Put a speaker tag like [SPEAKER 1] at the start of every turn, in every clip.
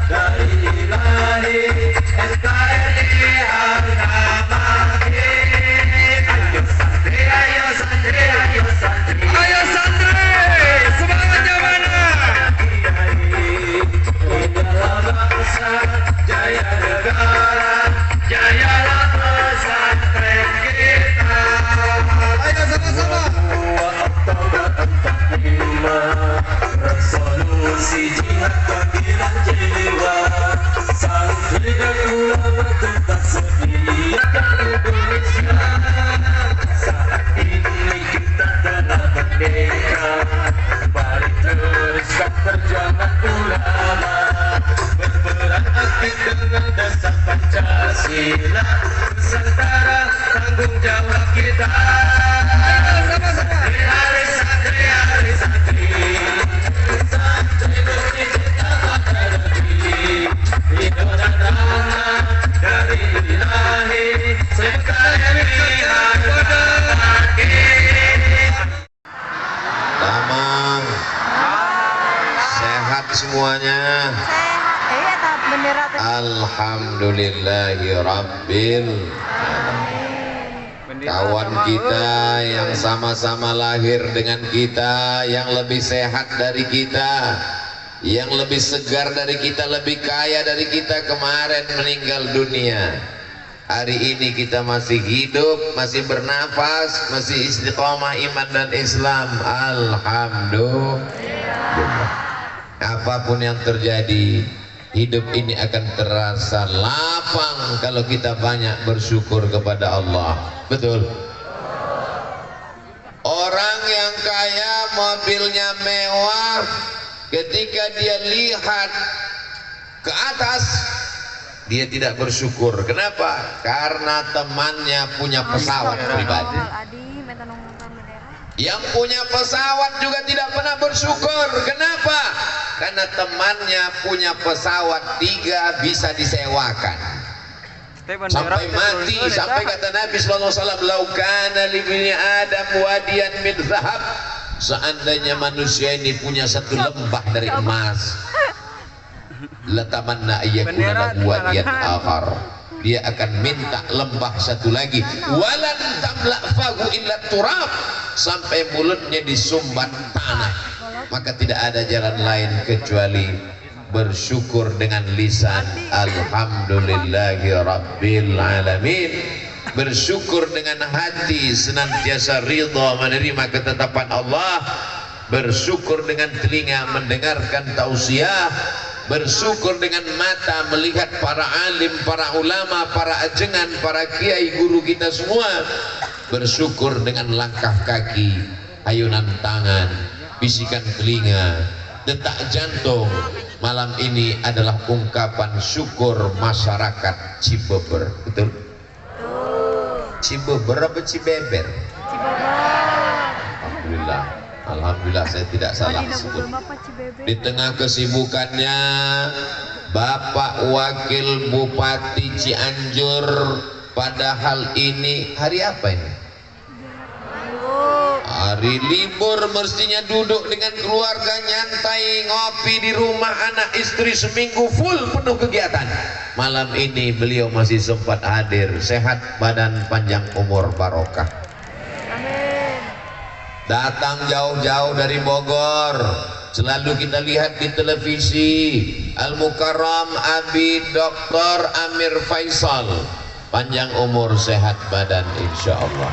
[SPEAKER 1] dari ilahi NKRI harga mati. Ayo santri, ayo santri, ayo santri, ayo santri, semangatnya mana? Jayalah bangsa, jaya negara, jayalah pesantren kita. Ayo sama-sama. Oktober 45, resolusi jihad panggilan jiwa. Santri dan ulama tetap setia Indonesia. Saat ini kita telah merdeka. Mari teruskan perjuangan ulama, berperan aktif dengan dasar Pancasila. Nusantara tanggung jawab kita. Santri, hari santri, hari santri, santri bukti kita pada negeri. Hidup dan rahmat dari ilahi NKRI harga mati.
[SPEAKER 2] Damang, sehat semuanya. Alhamdulillahi Rabbil. Kawan kita yang sama-sama lahir dengan kita, yang lebih sehat dari kita, yang lebih segar dari kita, lebih kaya dari kita, kemarin meninggal dunia. Hari ini kita masih hidup, masih bernafas, masih istiqomah iman dan Islam. Alhamdulillah. Apapun yang terjadi, hidup ini akan terasa lapang kalau kita banyak bersyukur kepada Allah. Betul. Orang yang kaya, mobilnya mewah, ketika dia lihat ke atas, dia tidak bersyukur. Kenapa? Karena temannya punya pesawat pribadi. Yang punya pesawat juga tidak pernah bersyukur. Kenapa? Karena temannya punya pesawat 3 bisa disewakan sampai mati. Sampai kata Nabi sallallahu alaihi wasallam, "Laukana li bani Adam wadiyan min zahab." Seandainya manusia ini punya satu lembah dari emas, latamanna ayyakuna lahu wadiyan akhar. Dia akan minta lembah satu lagi. Walan tamla fahu illa turab. Sampai mulutnya disumbat tanah. Maka tidak ada jalan lain kecuali bersyukur dengan lisan alhamdulillahi rabbil alamin. Bersyukur dengan hati, senantiasa ridha menerima ketetapan Allah. Bersyukur dengan telinga mendengarkan tausiah. Bersyukur dengan mata melihat para alim, para ulama, para ajengan, para kiai guru kita semua. Bersyukur dengan langkah kaki, ayunan tangan, bisikan telinga, detak jantung. Malam ini adalah ungkapan syukur masyarakat Cibeber. Betul? Cibeber apa Cibeber? Alhamdulillah. Alhamdulillah saya tidak salah sebut. Di tengah kesibukannya, Bapak Wakil Bupati Cianjur, padahal ini hari apa ini? Hari libur, mestinya duduk dengan keluarga, nyantai, ngopi di rumah anak istri seminggu full penuh kegiatan. Malam ini beliau masih sempat hadir. Sehat badan, panjang umur, barokah. Datang jauh-jauh dari Bogor, selalu kita lihat di televisi. Al-Mukarram Abi Dr. Amir Faisal, panjang umur, sehat badan, insya Allah.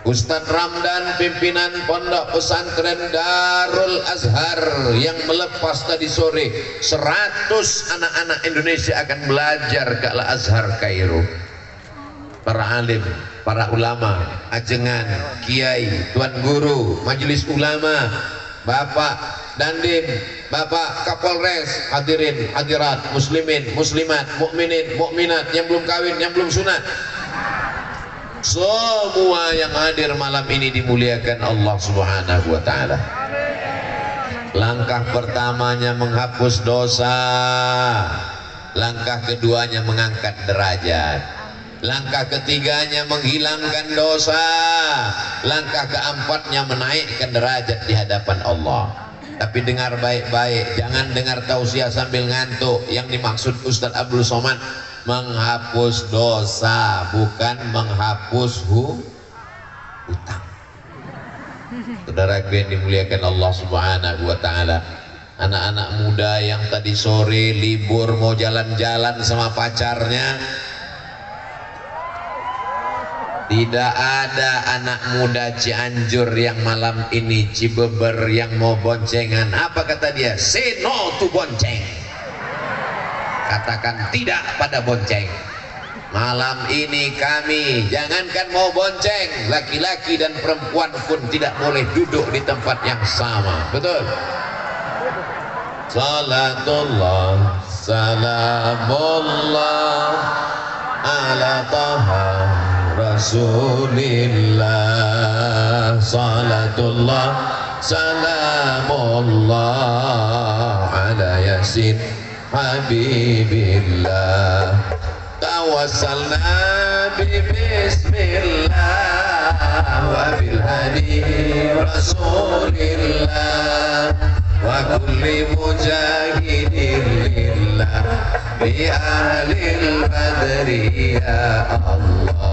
[SPEAKER 2] Ustadz Ramdan, pimpinan Pondok Pesantren Darul Azhar, yang melepas tadi sore 100 anak-anak Indonesia akan belajar ke Al-Azhar Kairo. Para alim, para ulama, ajengan, kiai, tuan guru, majelis ulama, Bapak Dandim, Bapak Kapolres, hadirin, hadirat, muslimin, muslimat, mukminin, mukminat, yang belum kawin, yang belum sunat, semua yang hadir malam ini dimuliakan Allah Subhanahu wa ta'ala. Langkah pertamanya menghapus dosa, langkah keduanya mengangkat derajat, langkah ketiganya menghilangkan dosa, langkah keempatnya menaikkan derajat di hadapan Allah. Tapi dengar baik-baik, jangan dengar tausiah sambil ngantuk. Yang dimaksud Ustadz Abdul Somad menghapus dosa, bukan menghapus hutang. Saudara yang dimuliakan Allah Subhanahu wa taala. Anak-anak muda yang tadi sore libur mau jalan-jalan sama pacarnya, tidak ada anak muda Cianjur yang malam ini Cibeber yang mau boncengan. Apa kata dia? Say no to bonceng. Katakan tidak pada bonceng. Malam ini kami jangankan mau bonceng, laki-laki dan perempuan pun tidak boleh duduk di tempat yang sama. Betul? Salatullah salamullah ala taha Rasulillah. Salatullah salamullah ala yasin habibillah. Tawassalna bismillah wa bil hadi Rasulillah wa kulli mujahidin lillah bi ahlil badri ya Allah.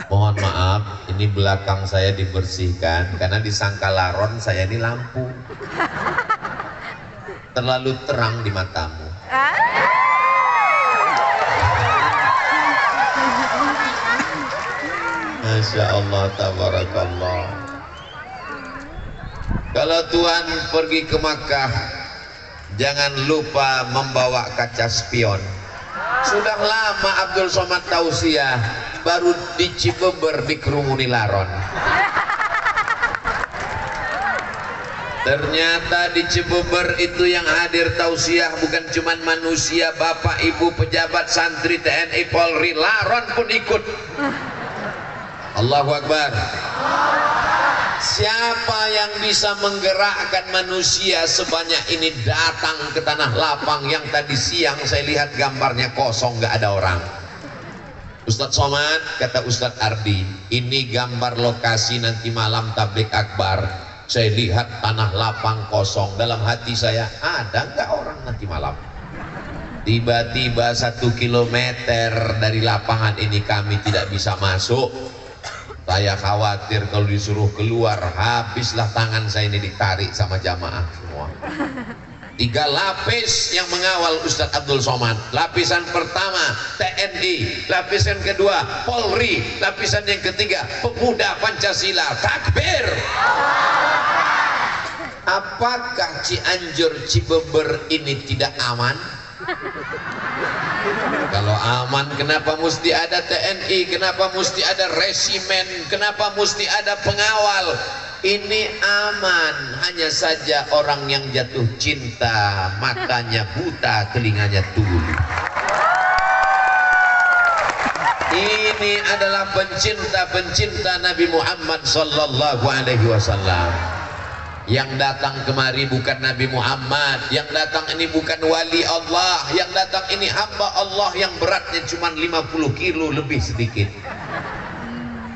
[SPEAKER 2] Mohon maaf, ini belakang saya dibersihkan karena disangka laron saya ini lampu terlalu terang di matamu. Masya Allah, tabarakallah. Kalau Tuhan pergi ke Makkah, jangan lupa membawa kaca spion. Sudah lama Abdul Somad tausiah, baru di Cibeber dikerumuni laron. Ternyata di Cibeber itu yang hadir tausiah bukan cuma manusia, bapak, ibu, pejabat, santri, TNI, Polri, laron pun ikut. Allahu Akbar. Siapa yang bisa menggerakkan manusia sebanyak ini datang ke tanah lapang yang tadi siang saya lihat gambarnya kosong, gak ada orang? Ustadz Somad, kata Ustadz Ardi, ini gambar lokasi nanti malam tablik akbar. Saya lihat tanah lapang kosong. Dalam hati saya, ada nggak orang nanti malam? Tiba-tiba 1 kilometer dari lapangan ini kami tidak bisa masuk. Saya khawatir kalau disuruh keluar, habislah tangan saya ini ditarik sama jamaah semua. 3 lapis yang mengawal Ustadz Abdul Somad. Lapisan pertama TNI, lapisan kedua Polri, lapisan yang ketiga pemuda Pancasila. Takbir. Apakah Cianjur Cibeber ini tidak aman? Kalau aman, kenapa mesti ada TNI? Kenapa mesti ada resimen? Kenapa mesti ada pengawal? Ini aman, hanya saja orang yang jatuh cinta, matanya buta, telinganya tuli. Ini adalah pencinta-pencinta Nabi Muhammad sallallahu alaihi wasallam. Yang datang kemari bukan Nabi Muhammad, yang datang ini bukan wali Allah, yang datang ini hamba Allah yang beratnya cuma 50 kilo lebih sedikit.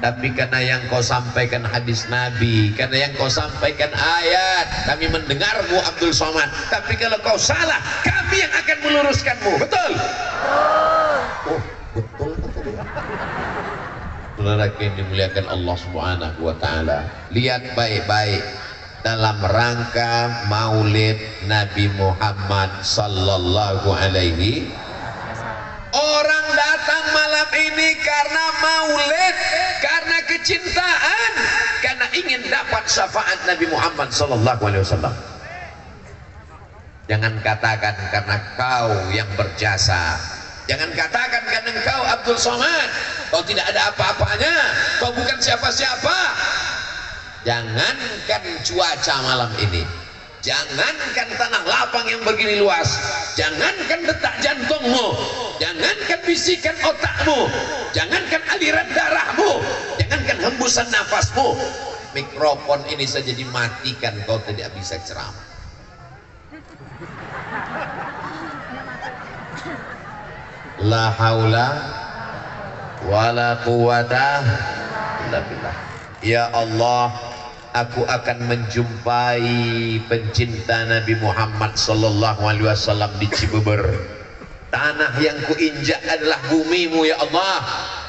[SPEAKER 2] Tapi karena yang kau sampaikan hadis Nabi, karena yang kau sampaikan ayat, kami mendengarmu Abdul Somad. Tapi kalau kau salah, kami yang akan meluruskanmu. Betul? Oh, betul kata dia. Saudara yang dimuliakan Allah Subhanahu wa taala, lihat baik-baik. Dalam rangka maulid Nabi Muhammad sallallahu alaihi, orang datang malam ini karena maulid, karena kecintaan, karena ingin dapat syafaat Nabi Muhammad sallallahu alaihi wasallam. Jangan katakan karena kau yang berjasa, jangan katakan karena engkau Abdul Somad, kau tidak ada apa-apanya, kau bukan siapa-siapa. Jangankan cuaca malam ini, jangankan tanah lapang yang begini luas, jangankan detak jantungmu, jangankan bisikan otakmu, jangankan aliran darahmu, jangankan hembusan nafasmu, mikrofon ini saja dimatikan, kau tidak bisa ceramah. La haula wala quwata illa billah. Ya Allah, aku akan menjumpai pencinta Nabi Muhammad sallallahu alaihi wasallam di Cibeber. Tanah yang kuinjak adalah bumimu ya Allah.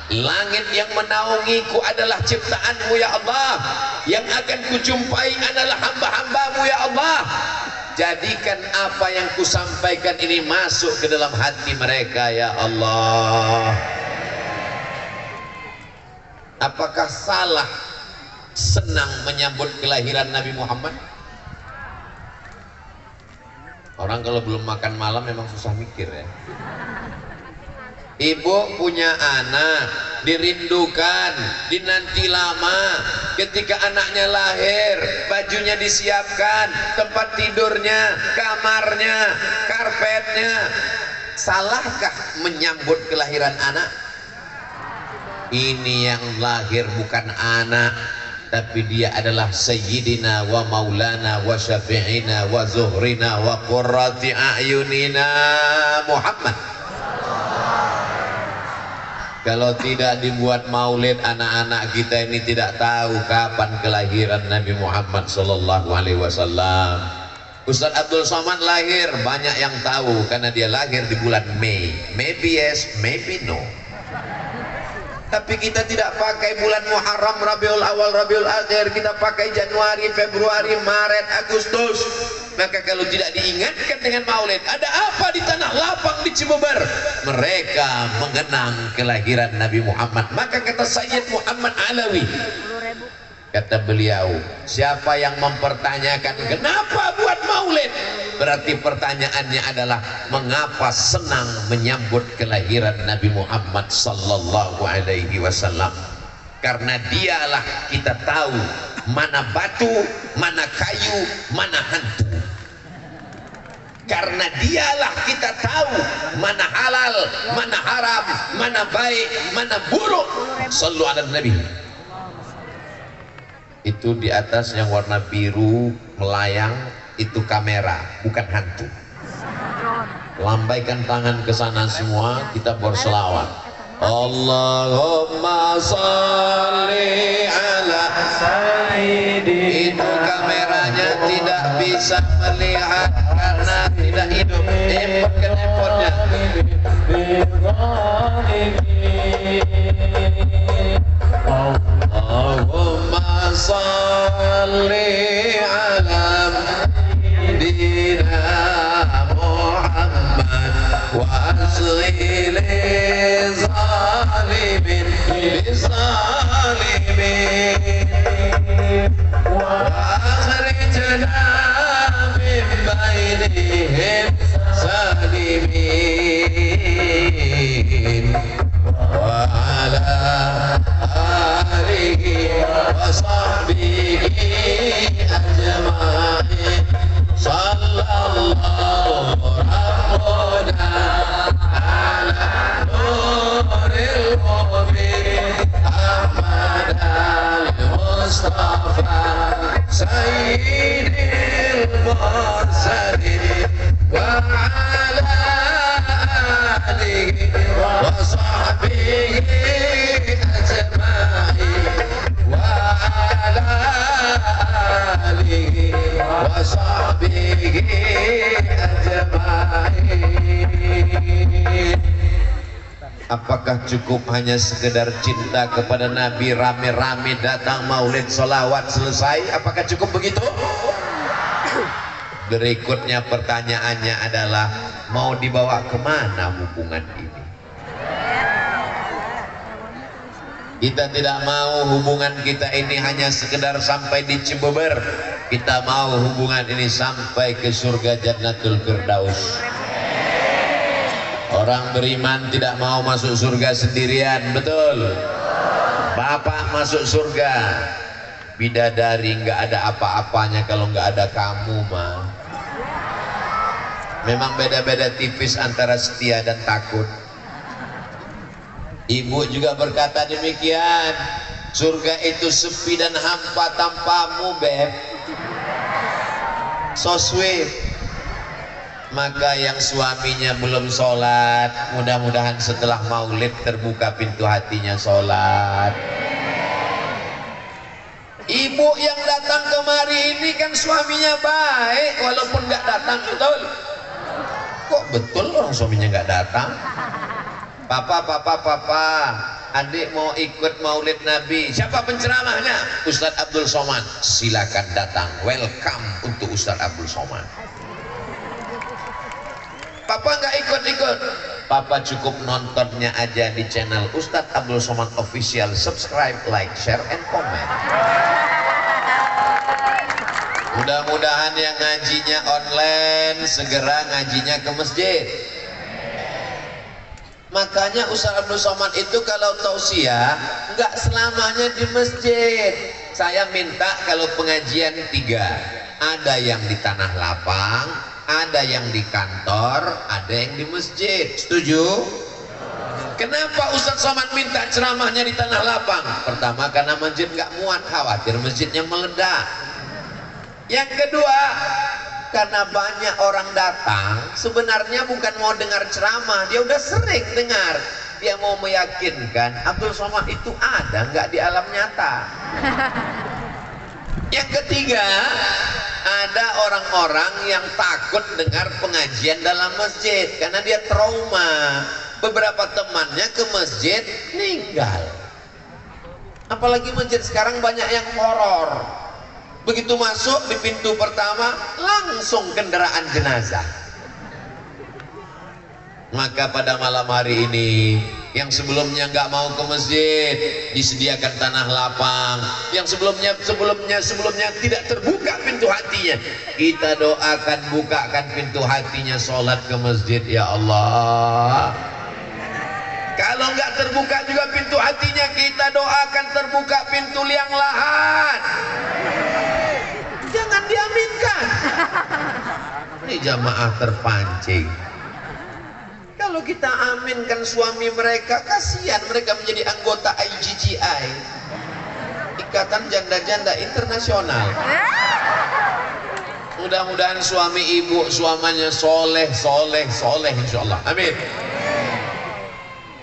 [SPEAKER 2] Langit yang menaungiku adalah ciptaanmu ya Allah. Yang akan kujumpai adalah hamba-hambamu ya Allah. Jadikan apa yang kusampaikan ini masuk ke dalam hati mereka ya Allah. Apakah salah senang menyambut kelahiran Nabi Muhammad? Orang kalau belum makan malam memang susah mikir ya. Ibu punya anak, dirindukan, dinanti lama. Ketika anaknya lahir, bajunya disiapkan, tempat tidurnya, kamarnya, karpetnya. Salahkah menyambut kelahiran anak? Ini yang lahir bukan anak, tapi dia adalah sayyidina wa maulana wa syafi'ina wa zuhrina wa qurrati a'yunina Muhammad. Kalau tidak dibuat maulid, anak-anak kita ini tidak tahu kapan kelahiran Nabi Muhammad sallallahu alaihi wasallam. Ustaz Abdul Somad lahir, banyak yang tahu karena dia lahir di bulan Mei. Maybe yes, maybe no. Tapi kita tidak pakai bulan Muharram, Rabiul Awal, Rabiul Akhir. Kita pakai Januari, Februari, Maret, Agustus. Maka kalau tidak diingatkan dengan maulid, ada apa di tanah lapang di Cibeber? Mereka mengenang kelahiran Nabi Muhammad. Maka kata Sayyid Muhammad Alawi, kata beliau, siapa yang mempertanyakan kenapa buat maulid, berarti pertanyaannya adalah mengapa senang menyambut kelahiran Nabi Muhammad sallallahu alaihi wasallam. Karena dialah kita tahu mana batu, mana kayu, mana hantu. Karena dialah kita tahu mana halal, mana haram, mana baik, mana buruk. Sallu ala Nabi. Itu di atas yang warna biru melayang itu kamera, bukan hantu. Lambaikan tangan ke sana semua, kita berselawat. Allahumma sholli ala sayyidi. Itu kameranya tidak bisa melihat karena tidak hidup. Impatkan handphonenya. Allahumma sholli ala sayyidina Muhammad wa asghil zalimin bizalimin wa akhrijna min bainihim salimin wa ala alihi wa sahbihi ajma'in. Sallallahu rabbuna ala nuril mu'min Ahmad al-Mustafa sayyidil mursalin wa ala alihi wa sahbihi ajma'in wa ala alihi wa sahbihi ajma'in. Apakah cukup hanya sekedar cinta kepada Nabi, rame-rame datang maulid, sholawat, selesai? Apakah cukup begitu? Berikutnya pertanyaannya adalah mau dibawa kemana hubungan ini? Kita tidak mau hubungan kita ini hanya sekedar sampai di Cibeber. Kita mau hubungan ini sampai ke surga Jannatul Firdaus. Orang beriman tidak mau masuk surga sendirian, betul? Bapak masuk surga, bidadari nggak ada apa-apanya kalau nggak ada kamu mah. Memang beda-beda tipis antara setia dan takut. Ibu juga berkata demikian. Surga itu sepi dan hampa tanpamu, Beb. So sweet. Maka yang suaminya belum sholat, mudah-mudahan setelah maulid terbuka pintu hatinya sholat. Ibu yang datang kemari ini kan suaminya baik walaupun nggak datang, betul? Kok betul orang suaminya nggak datang? Papa, adik mau ikut maulid Nabi. Siapa penceramahnya? Ustadz Abdul Somad. Silakan datang. Welcome untuk Ustadz Abdul Somad. Papa nggak ikut-ikut. Papa cukup nontonnya aja di channel Ustadz Abdul Somad Official. Subscribe, like, share, and comment. Mudah-mudahan yang ngajinya online segera ngajinya ke masjid. Makanya Ustadz Abdul Somad itu kalau tausiah nggak selamanya di masjid. Saya minta kalau pengajian 3, ada yang di tanah lapang, ada yang di kantor, ada yang di masjid. Setuju? Kenapa Ustadz Somad minta ceramahnya di tanah lapang? Pertama karena masjid nggak muat, khawatir masjidnya meledak. Yang kedua, karena banyak orang datang sebenarnya bukan mau dengar ceramah, dia udah sering dengar, dia mau meyakinkan Abdul Somad itu ada nggak di alam nyata. Yang ketiga, ada orang-orang yang takut dengar pengajian dalam masjid karena dia trauma, beberapa temannya ke masjid meninggal. Apalagi masjid sekarang banyak yang horor. Begitu masuk di pintu pertama langsung kendaraan jenazah. Maka pada malam hari ini yang sebelumnya nggak mau ke masjid disediakan tanah lapang, yang sebelumnya tidak terbuka pintu hatinya, kita doakan bukakan pintu hatinya sholat ke masjid ya Allah. Kalau nggak terbuka juga pintu hatinya, kita doakan terbuka pintu liang lahat. Jangan diaminkan. Ini jamaah terpancing. Kalau kita aminkan suami mereka, kasihan mereka menjadi anggota IGGI, Ikatan Janda-Janda Internasional. Mudah-mudahan suami ibu suamanya soleh insyaallah. Amin.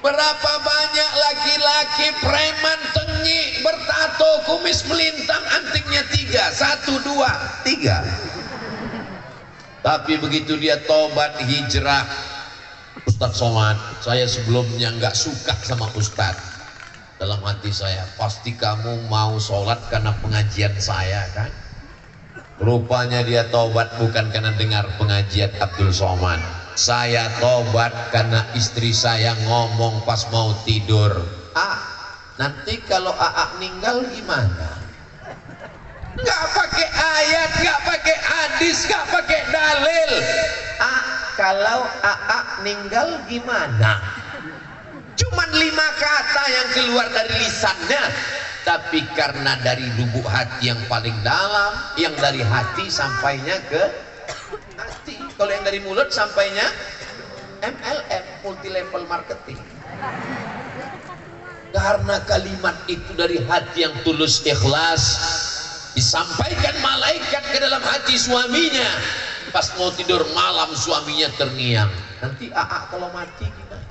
[SPEAKER 2] Berapa banyak laki-laki preman tengik bertato kumis melintang antingnya 3, 1, 2, 3. Tapi begitu dia tobat hijrah, Ustadz Somad, saya sebelumnya nggak suka sama Ustadz. Dalam hati saya, pasti kamu mau sholat karena pengajian saya kan? Rupanya dia tobat bukan karena dengar pengajian Abdul Somad. Saya tobat karena istri saya ngomong pas mau tidur, nanti kalau meninggal gimana? Nggak pakai ayat, nggak pakai hadis, nggak pakai dalil. Kalau meninggal gimana? Cuman 5 kata yang keluar dari lisannya, tapi karena dari lubuk hati yang paling dalam, yang dari hati sampainya ke hati. Kalau yang dari mulut sampainya MLM, multi level marketing. Karena kalimat itu dari hati yang tulus ikhlas, disampaikan malaikat ke dalam hati suaminya. Pas mau tidur malam suaminya terngiang, nanti kalau mati gimana?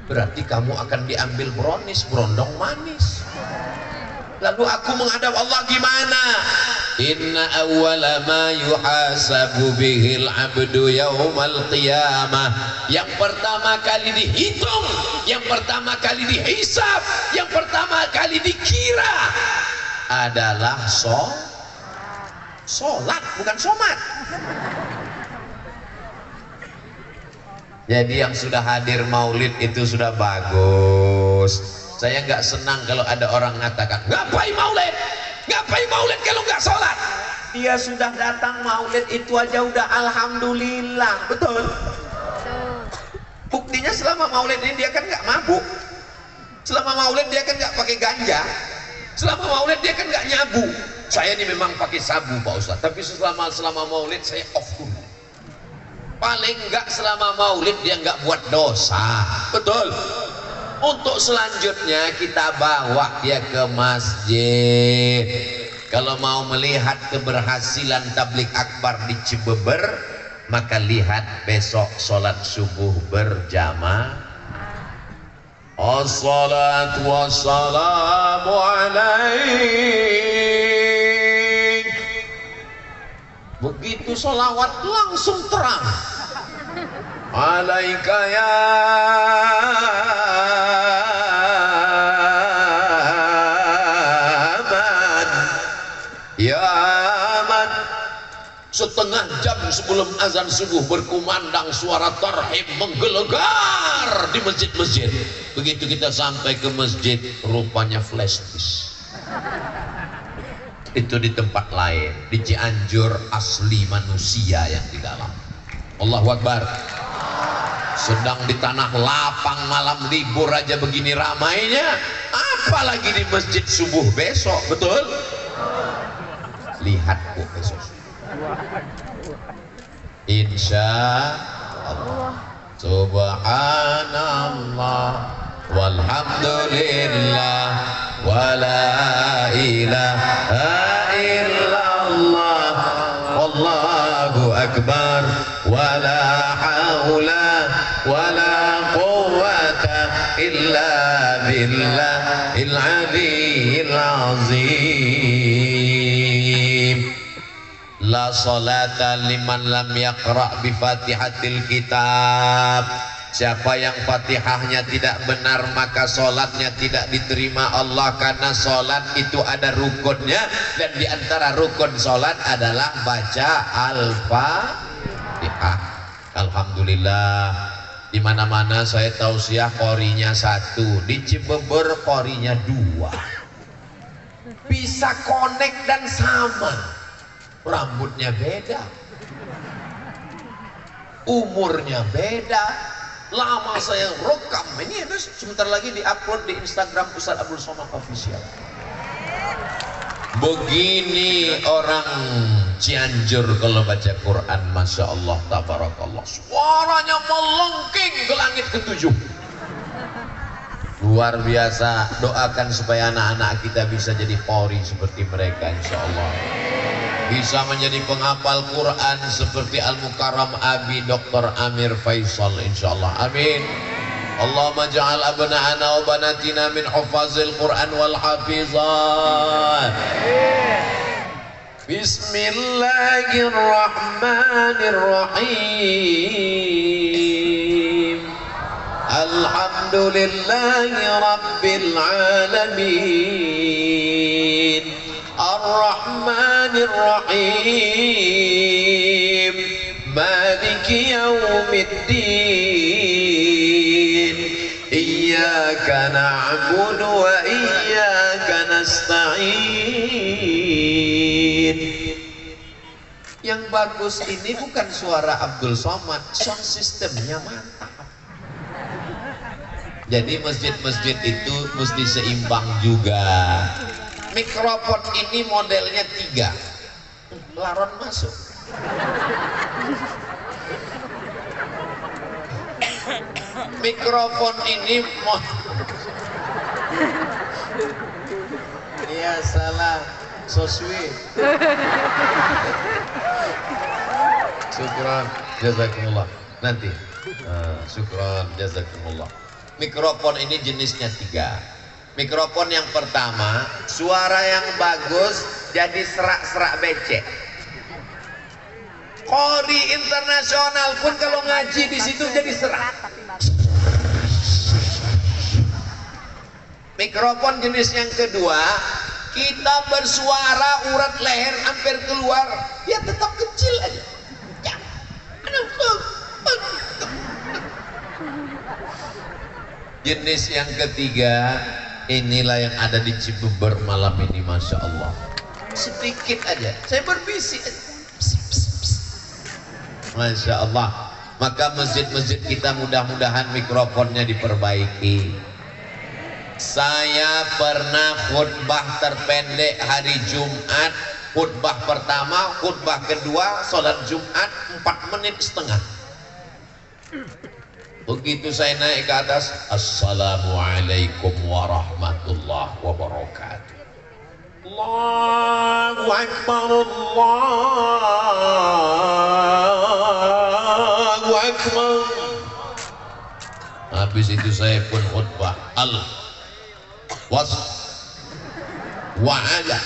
[SPEAKER 2] Berarti kamu akan diambil berondong manis. Lalu aku menghadap Allah gimana? Inna awwala ma yuhasabu bihil abdu yaumal qiyamah. Yang pertama kali dihitung, yang pertama kali dihisab, yang pertama kali dikira adalah sholat, bukan somat. Jadi yang sudah hadir maulid itu sudah bagus. Saya nggak senang kalau ada orang mengatakan, ngapain maulid? Ngapain maulid kalau nggak sholat? Dia sudah datang maulid itu aja udah alhamdulillah, betul? Buktinya selama maulid ini dia kan nggak mabuk. Selama maulid dia kan nggak pakai ganja. Selama maulid dia kan nggak nyabu. Saya ini memang pakai sabu Pak Ustadz, tapi selama maulid saya off dulu. Paling nggak selama maulid dia nggak buat dosa, betul? Untuk selanjutnya kita bawa dia ke masjid. Kalau mau melihat keberhasilan tablik akbar di Cibeber, maka lihat besok sholat subuh berjamaah. Assalatu wassalamu alaik. Begitu sholawat langsung terang. Alaika ya man, ya man. Setengah jam sebelum azan subuh berkumandang suara tarhim menggelegar di masjid-masjid. Begitu kita sampai ke masjid, rupanya flash disk. Itu di tempat lain, di Cianjur asli manusia yang di dalam. Allahu Akbar. Sedang di tanah lapang malam libur aja begini ramainya, apalagi di masjid subuh besok, betul? Lihat kok besok. Insya Allah. Subhanallah walhamdulillah wala ilaha illallah wallahu akbar wala haula wala quwwata illa billahil aliyyil azim. La salata liman lam yaqra' bi fatihatil kitab. Siapa yang fatihahnya tidak benar maka solatnya tidak diterima Allah, karena solat itu ada rukunnya, dan diantara rukun solat adalah baca al-fatihah. Alhamdulillah, di mana-mana saya tausiah qorinya 1, di Cibeber qorinya 2. Bisa connect dan sama. Rambutnya beda, umurnya beda, lama saya rekam ini, terus sebentar lagi diupload di Instagram Ustaz Abdul Somad Official. Begini orang Cianjur kalau baca Quran, masya Allah, tabarakallah, suaranya melengking ke langit ke-7. Luar biasa. Doakan supaya anak-anak kita bisa jadi qori seperti mereka, insya Allah. Bisa menjadi penghafal Quran seperti Al-Mukarram Abi Dr. Amir Faisal, insyaallah. Amin. Allahumma ja'al abna'ana wa banatina min hufazil Quran wal hafizat. Bismillahirrahmanirrahim. Alhamdulillahi rabbil alamin. Ar-Rahmanir Rahim, Maliki Yaumiddin, Iyyaka na'budu wa iyyaka nasta'in. Yang bagus ini bukan suara Abdul Somad, sound systemnya mantap. Jadi masjid-masjid itu mesti seimbang juga. Mikrofon ini modelnya 3, laron masuk. Mikrofon ini ya salah soswi. Syukran jazakumullah. Nanti syukran jazakumullah. Mikrofon ini jenisnya 3. Mikrofon yang pertama, suara yang bagus jadi serak-serak becek. Qori internasional pun kalau ngaji di situ jadi serak. Mikrofon jenis yang kedua, kita bersuara urat leher hampir keluar, ya tetap kecil aja. Ya. Jenis yang ketiga, inilah yang ada di Cibeber malam ini, masya Allah. Sedikit aja, saya berbisik aja. Pss, pss, pss. Masya Allah. Maka masjid-masjid kita mudah-mudahan mikrofonnya diperbaiki. Saya pernah khutbah terpendek hari Jumat. Khutbah pertama, khutbah kedua, sholat Jumat 4,5 menit. Begitu saya naik ke atas, Assalamualaikum warahmatullahi wabarakatuh. Allahu Akbar, Allahu Akbar. Habis itu saya pun khutbah was wa'ala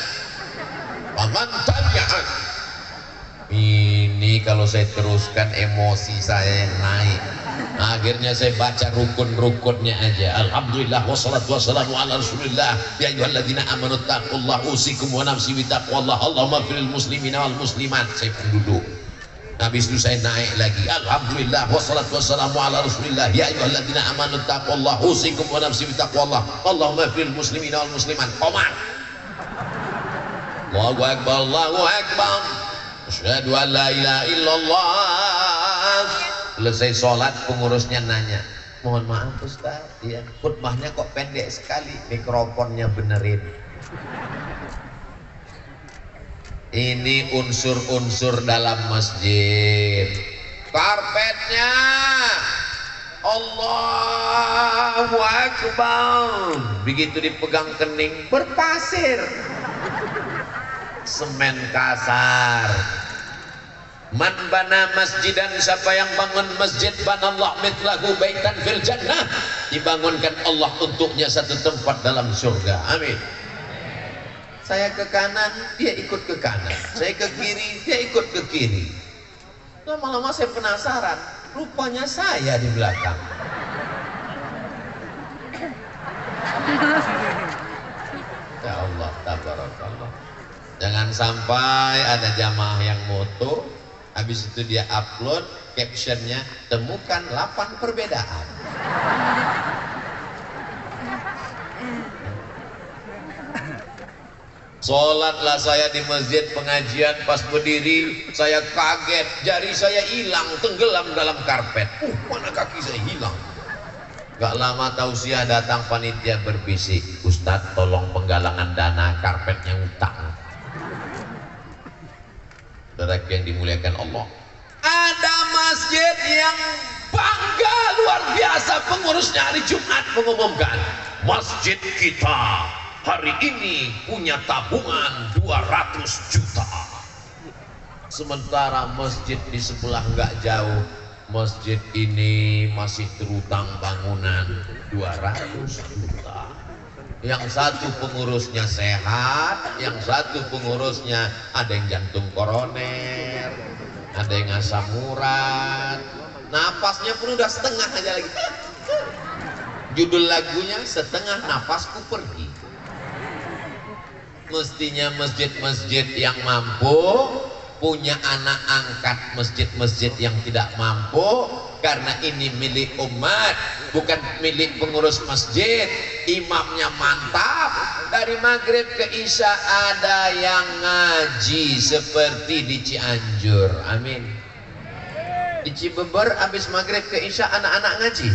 [SPEAKER 2] waman tabi'an. Ini kalau saya teruskan emosi saya yang naik. Akhirnya saya baca rukun-rukunnya aja. Alhamdulillah wassalatu wassalamu ala rasulillah. Ya ayyuhalladzina amanu taqullaha usikum wa nafsi bittaqwallah. Allahumma firil muslimina wal muslimat. Saya pun duduk. Habis itu saya naik lagi. Alhamdulillah wassalatu wassalamu ala rasulillah. Ya ayyuhalladzina amanu taqullaha usikum wa nafsi bittaqwallah. Allahumma firil muslimina wal muslimat. Qomat. Allahu akbar, Allahu akbar. Asyhadu an la ilaha illallah. Selesai sholat pengurusnya nanya, mohon maaf Ustaz, ya, khutbahnya kok pendek sekali, mikrofonnya benerin. Ini unsur-unsur dalam masjid. Karpetnya Allahu Akbar, begitu dipegang kening berpasir, semen kasar. Man bana masjidan, siapa yang bangun masjid, banallah mithlahu baitan fil jannah, dibangunkan Allah untuknya satu tempat dalam surga. Amin. Saya ke kanan, dia ikut ke kanan. Saya ke kiri, dia ikut ke kiri. Lama-lama saya penasaran, rupanya saya di belakang. Ya Allah, tabarakallah. Jangan sampai ada jamaah yang moto, habis itu dia upload captionnya, temukan 8 perbedaan. Sholatlah saya di masjid pengajian, pas berdiri saya kaget, jari saya hilang, tenggelam dalam karpet. Mana kaki saya hilang. Gak lama tausiah datang panitia berbisik, Ustadz tolong penggalangan dana karpetnya utang. Saudara yang dimuliakan Allah, ada masjid yang bangga luar biasa, pengurusnya hari Jumat mengumumkan, masjid kita hari ini punya tabungan 200 juta. Sementara masjid di sebelah nggak jauh, masjid ini masih terutang bangunan 200 juta. Yang satu pengurusnya sehat, yang satu pengurusnya ada yang jantung koroner, ada yang asam urat, napasnya pun udah setengah aja lagi. Judul lagunya setengah napasku pergi. Mestinya masjid-masjid yang mampu punya anak angkat masjid-masjid yang tidak mampu, karena ini milik umat, bukan milik pengurus masjid. Imamnya mantap, dari maghrib ke isya ada yang ngaji seperti di Cianjur. Amin. Di Cibeber habis maghrib ke isya anak-anak ngaji.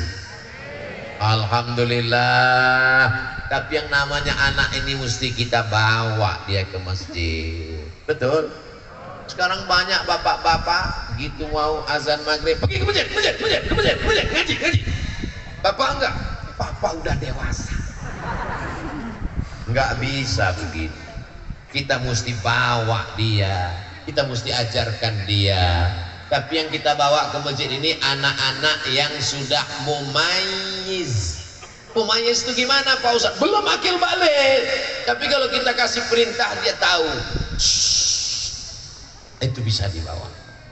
[SPEAKER 2] Alhamdulillah. Tapi yang namanya anak ini mesti kita bawa dia ke masjid. Betul. Sekarang banyak bapak-bapak gitu mau azan maghrib pergi ke masjid, ngaji. Bapak enggak, bapak udah dewasa. Enggak bisa begitu. Kita mesti bawa dia, kita mesti ajarkan dia. Tapi yang kita bawa ke masjid ini anak-anak yang sudah mumayyiz. Mumayyiz itu gimana Pak Ustaz? Belum akil balik. Tapi kalau kita kasih perintah dia tahu. Itu bisa dibawa.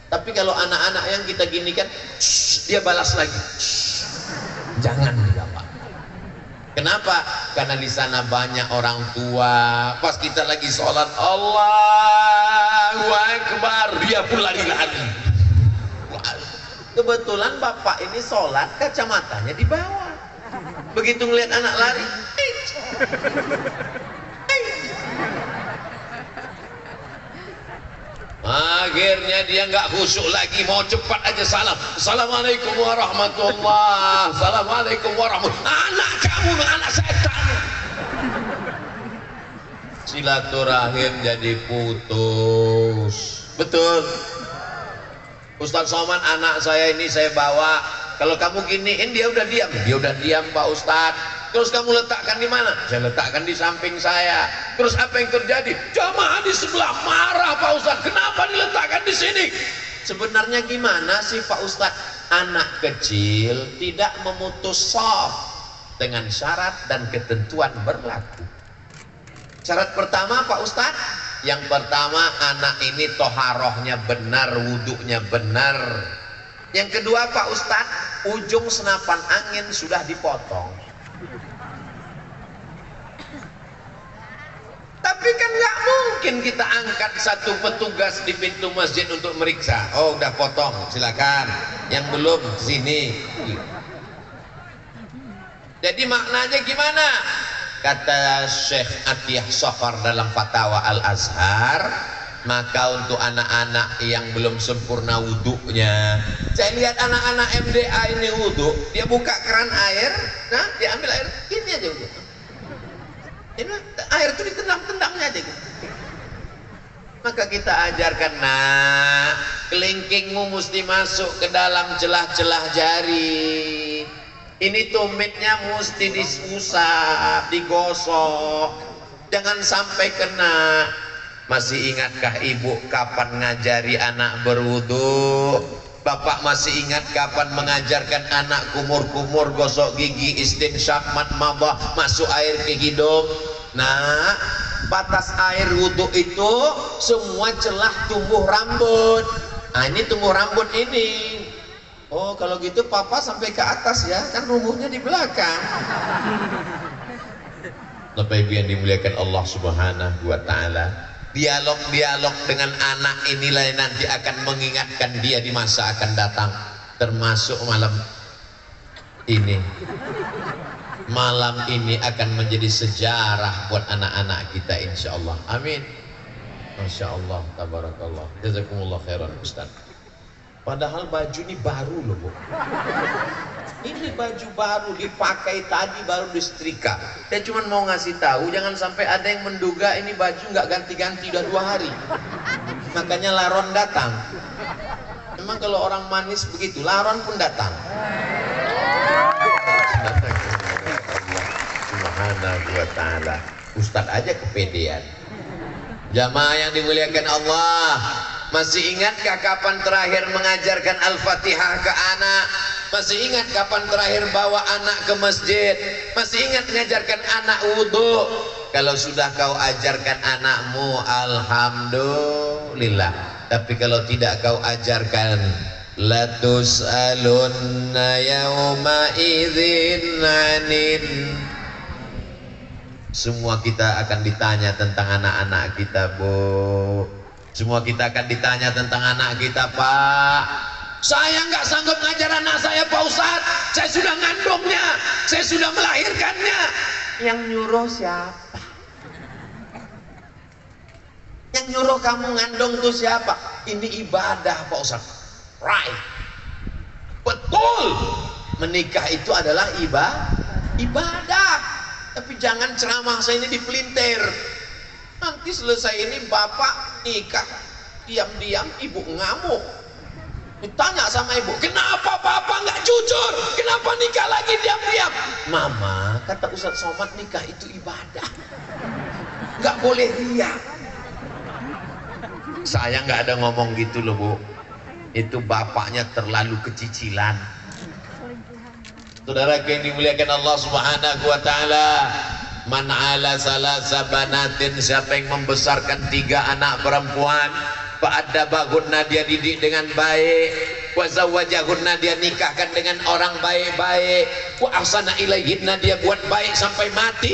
[SPEAKER 2] Tapi kalau anak-anak yang kita gini kan, dia balas lagi, jangan dibawa. Kenapa? Karena di sana banyak orang tua. Pas kita lagi sholat, Allahu Akbar, dia pun lari-lari. Kebetulan bapak ini sholat, kacamatanya di bawah. Begitu ngelihat anak lari, akhirnya dia nggak khusyuk lagi, mau cepat aja salam. Assalamualaikum warahmatullah. Assalamualaikum warahmatullah. Anak kamu, anak setan. Silaturahim jadi putus. Betul. Ustadz Somad, anak saya ini saya bawa. Kalau kamu giniin dia udah diam. Dia udah diam Pak Ustadz. Terus kamu letakkan di mana? Saya letakkan di samping saya. Terus apa yang terjadi? Jamaah di sebelah marah Pak Ustadz. Kenapa diletakkan di sini? Sebenarnya gimana sih Pak Ustadz? anak kecil tidak memutus shaf dengan syarat dan ketentuan berlaku. Syarat pertama Pak Ustadz, yang pertama anak ini toharohnya benar, wudhunya benar. Yang kedua Pak Ustadz, ujung senapan angin sudah dipotong. Tapi kan nggak mungkin kita angkat satu petugas di pintu masjid untuk meriksa. Oh udah potong, silakan. Yang belum sini. Jadi maknanya gimana? Kata Syekh Atiyah Safar dalam Fatwa Al-Azhar, maka untuk anak-anak yang belum sempurna wudhunya, saya lihat anak-anak MDA ini wudhu, dia buka keran air, nah dia ambil air, ini aja wudhu. Ini air itu ditendang-tendangnya aja gitu. Maka kita ajarkan, nah kelingkingmu mesti masuk ke dalam celah-celah jari. Ini tumitnya mesti diusap, digosok, jangan sampai kena. Masih ingatkah ibu kapan ngajari anak berwudu? Bapak masih ingat kapan mengajarkan anak kumur-kumur, gosok gigi, istinsyak, madmadah, masuk air ke hidung? Nah, batas air wudu itu semua celah tumbuh rambut. Nah, ini tumbuh rambut ini. Oh, kalau gitu papa sampai ke atas ya, kan rumahnya di belakang. Bapak Ibu yang dimuliakan Allah Subhanahu wa taala, dialog-dialog dengan anak inilah yang nanti akan mengingatkan dia di masa akan datang, termasuk malam ini. Malam ini akan menjadi sejarah buat anak-anak kita insyaallah. Amin. Masya Allah, tabarakallah, jazakumullah khairan Ustaz. Padahal baju ini baru loh Bu. Ini baju baru dipakai tadi, baru disetrika. Saya cuma mau ngasih tahu, jangan sampai ada yang menduga ini baju nggak ganti-ganti udah 2 hari. Makanya laron datang. Memang kalau orang manis begitu, laron pun datang. Subhanahu wa ta'ala. Ustadz aja kepedean. Jamaah yang dimuliakan Allah, masih ingatkah kapan terakhir mengajarkan Al-Fatihah ke anak? Masih ingat kapan terakhir bawa anak ke masjid? Masih ingat mengajarkan anak wudhu? Kalau sudah kau ajarkan anakmu, alhamdulillah. Tapi kalau tidak kau ajarkan, latus'alunna yawma idzin 'anin. Semua kita akan ditanya tentang anak-anak kita Bu. Semua kita akan ditanya tentang anak kita Pak. Saya nggak sanggup ngajar anak saya Pak Ustadz. Saya sudah ngandungnya, saya sudah melahirkannya. Yang nyuruh siapa? Yang nyuruh kamu ngandung tuh siapa? Ini ibadah Pak Ustadz. Right. Betul. Menikah itu adalah ibadah. Tapi jangan ceramah saya ini dipelintir. Nanti selesai ini bapak nikah, diam-diam ibu ngamuk. Ditanya sama ibu, kenapa papa nggak jujur? Kenapa nikah lagi diam-diam? Mama, kata Ustadz Somad, nikah itu ibadah, nggak boleh riya. Saya nggak ada ngomong gitu loh Bu. Itu bapaknya terlalu kecicilan. Saudara yang dimuliakan Allah Subhanahu wa taala, man ala salasa banatin, siapa yang membesarkan 3 anak perempuan, fa'addabahunna, dia didik dengan baik, wa zawwajahunna, dia nikahkan dengan orang baik-baik, wa ahsana ilaihinna, dia buat baik sampai mati,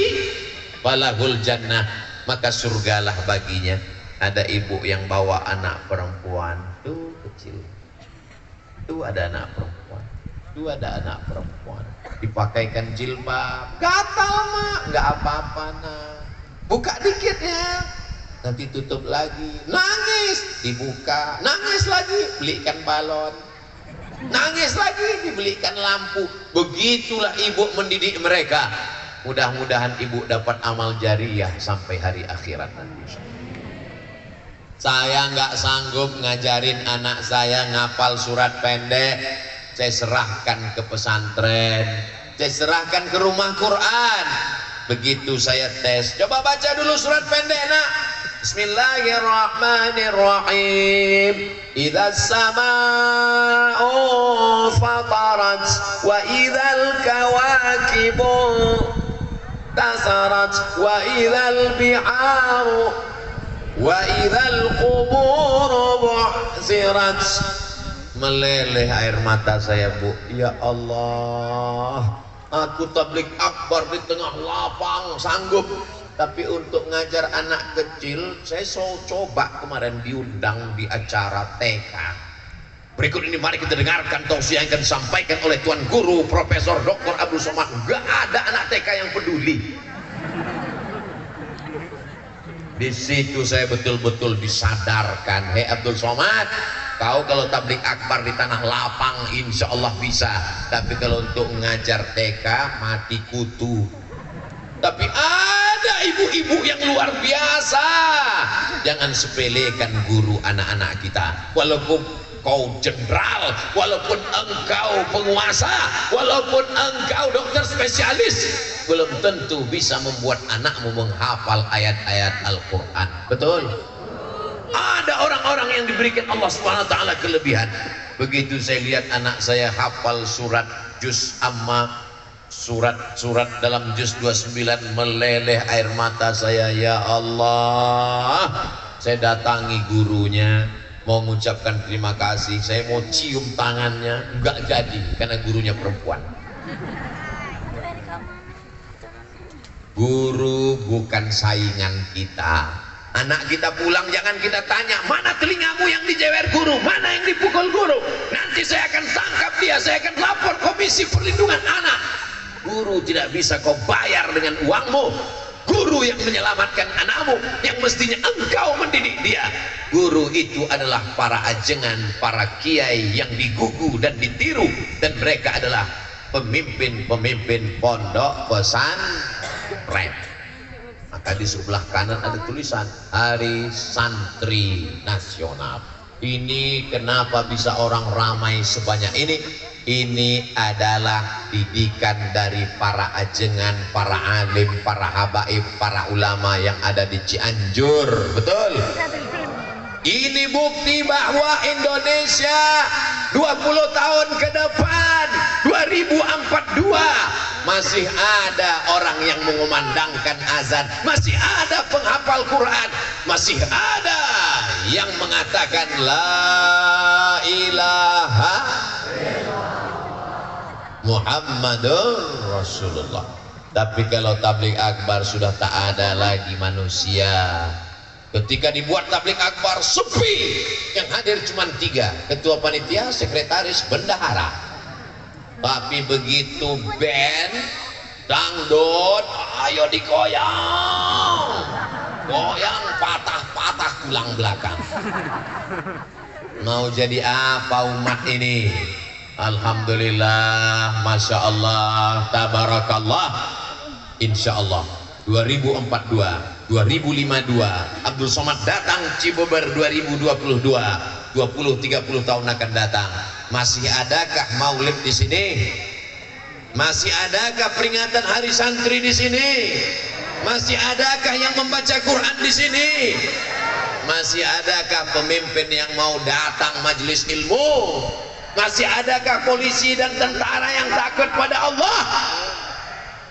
[SPEAKER 2] falahul jannah, maka surgalah baginya. Ada ibu yang bawa anak perempuan tuh kecil, tuh ada anak perempuan, tuh ada anak perempuan, dipakaikan jilbab, gatal mak, nggak apa-apa nak, buka dikit ya, nanti tutup lagi, nangis, dibuka, nangis lagi, belikan balon, nangis lagi, dibelikan lampu. Begitulah ibu mendidik mereka. Mudah-mudahan ibu dapat amal jariyah sampai hari akhirat nanti. Saya nggak sanggup ngajarin anak saya ngapal surat pendek, saya serahkan ke pesantren, saya serahkan ke rumah Quran. Begitu saya tes, coba baca dulu surat pendek nak, Bismillahirrahmanirrahim. Idza as-samaa'u fatarat wa idzal kawakibu tasarat wa idzal biharu wa idzal quburu bu'thirat. Meleleh air mata saya, Bu. Ya Allah, aku tablik akbar di tengah lapang sanggup, tapi untuk ngajar anak kecil saya coba kemarin diundang di acara TK. Berikut ini mari kita dengarkan tausiah yang akan disampaikan oleh Tuan Guru Profesor Dr. Abdul Somad. Gak ada anak TK yang peduli. Di situ saya betul-betul disadarkan, hei Abdul Somad, kau kalau tablik akbar di tanah lapang insya Allah bisa, tapi kalau untuk ngajar TK mati kutu. Tapi ada ibu-ibu yang luar biasa. Jangan sepelekan guru anak-anak kita. Walaupun kau jenderal, walaupun engkau penguasa, walaupun engkau dokter spesialis, belum tentu bisa membuat anakmu menghafal ayat-ayat Al-Quran. Betul? Ada orang-orang yang diberikan Allah Subhanahu wa taala kelebihan. Begitu saya lihat anak saya hafal surat juz amma, surat-surat dalam juz 29, meleleh air mata saya. Ya Allah, saya datangi gurunya, mau mengucapkan terima kasih, saya mau cium tangannya, enggak jadi karena gurunya perempuan. Guru bukan saingan kita. Anak kita pulang jangan kita tanya, mana telingamu yang dijewer guru, mana yang dipukul guru, nanti saya akan tangkap dia, saya akan lapor Komisi Perlindungan Anak. Guru tidak bisa kau bayar dengan uangmu. Guru yang menyelamatkan anakmu, yang mestinya engkau mendidik dia. Guru itu adalah para ajengan, para kiai yang digugu dan ditiru, dan mereka adalah pemimpin-pemimpin pondok pesantren. Maka di sebelah kanan ada tulisan Hari Santri Nasional. Ini kenapa bisa orang ramai sebanyak ini? Ini adalah didikan dari para ajengan, para alim, para habaib, para ulama yang ada di Cianjur. Betul? Ini bukti bahwa Indonesia 20 tahun ke depan, 2042, masih ada orang yang mengumandangkan azan, masih ada penghafal Quran, masih ada yang mengatakan la ilaha Muhammadur Rasulullah. Tapi kalau tablik akbar sudah tak ada lagi manusia. Ketika dibuat tablik akbar sepi, yang hadir cuma 3, ketua panitia, sekretaris, bendahara. Tapi begitu band dangdut, ayo digoyang, goyang patah-patah tulang belakang. Mau jadi apa umat ini? Alhamdulillah, Masya Allah, Tabarakallah. Insya Allah 2042, 2052 Abdul Somad datang Cibeber 2022, 20-30 tahun akan datang. Masih adakah maulid di sini? Masih adakah peringatan Hari Santri di sini? Masih adakah yang membaca Quran di sini? Masih adakah pemimpin yang mau datang majelis ilmu? Masih adakah polisi dan tentara yang takut pada Allah?